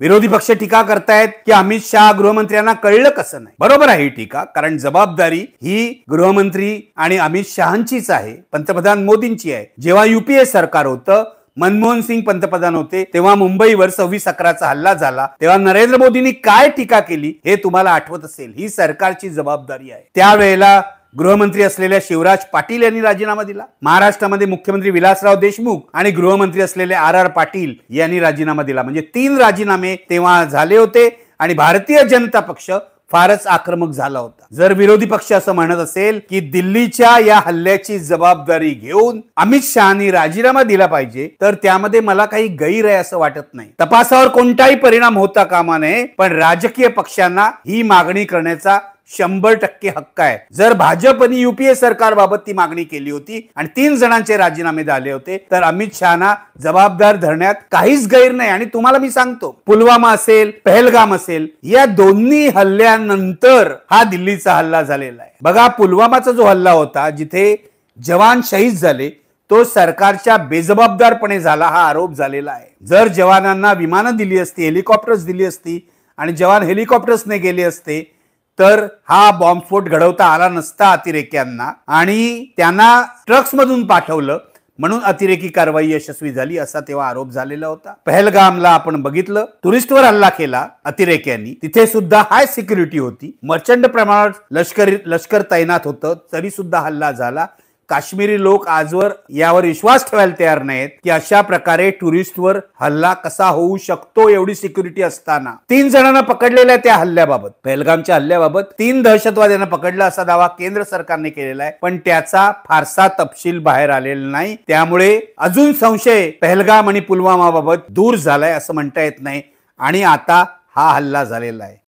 विरोधी पक्ष टीका करतायत की अमित शहा गृहमंत्र्यांना कळलं कसं नाही। बरोबर आहे ही टीका, कारण जबाबदारी ही गृहमंत्री आणि अमित शहांचीच आहे, पंतप्रधान मोदींची आहे। जेव्हा युपीए सरकार होतं, मनमोहन सिंग पंतप्रधान होते, तेव्हा मुंबईवर 26/11चा हल्ला झाला, तेव्हा नरेंद्र मोदींनी काय टीका केली हे तुम्हाला आठवत असेल। ही सरकारची जबाबदारी आहे। त्यावेळेला गृहमंत्री असलेल्या शिवराज पाटील यांनी राजीनामा दिला। महाराष्ट्रामध्ये मुख्यमंत्री विलासराव देशमुख आणि गृहमंत्री असलेले आर पाटील यांनी राजीनामा दिला। म्हणजे 3 राजीनामे तेव्हा झाले होते आणि भारतीय जनता पक्ष फारच आक्रमक झाला होता। जर विरोधी पक्ष असं म्हणत असेल की दिल्लीच्या या हल्ल्याची जबाबदारी घेऊन अमित शहानी राजीनामा दिला पाहिजे, तर त्यामध्ये मला काही गैर आहे असं वाटत नाही। तपासावर कोणताही परिणाम होता कामा नये, पण राजकीय पक्षांना ही मागणी करण्याचा 100% हक्क आहे। जर भाजपने युपीए सरकारबाबत ती मागणी केली होती आणि 3 जणांचे राजीनामे झाले होते, तर अमित शहाना जबाबदार धरण्यात काहीच गैर नाही। आणि तुम्हाला मी सांगतो, पुलवामा असेल, पहलगाम असेल, या दोन्ही हल्ल्यानंतर हा दिल्लीचा हल्ला झालेला आहे। बघा, पुलवामाचा जो हल्ला होता, जिथे जवान शहीद झाले, तो सरकारच्या बेजबाबदारपणे झाला हा आरोप झालेला आहे। जर जवानांना विमानं दिली असती, हेलिकॉप्टर्स दिली असती आणि जवान हेलिकॉप्टर्सने गेले असते, तर हा बॉम्बस्फोट घडवता आला नसता अतिरेक्यांना, आणि त्यांना ट्रक्स मधून पाठवलं म्हणून अतिरेकी कारवाई यशस्वी झाली असा तेव्हा आरोप झालेला होता। पहलगामला आपण बघितलं, टुरिस्टवर हल्ला केला अतिरेक्यांनी, तिथे सुद्धा हाय सिक्युरिटी होती, प्रचंड प्रमाणात लष्कर तैनात होतं, तरी सुद्धा हल्ला झाला। काश्मीरी लोक आजवर यावर विश्वास ठेवायला तयार नाहीत की अशा प्रकारे टुरिस्टवर हल्ला कसा होऊ शकतो एवढी सिक्युरिटी असताना। 3 जणांना पकडलेल्या त्या हल्ल्याबाबत, पहलगामच्या हल्ल्याबाबत 3 दहशतवाद्यांना पकडलं असा दावा केंद्र सरकारने केलेला आहे, पण त्याचा फारसा तपशील बाहेर आलेला नाही। त्यामुळे अजून संशय पहलगाम आणि पुलवामा बाबत दूर झालाय असं म्हणता येत नाही, आणि आता हा हल्ला झालेला आहे।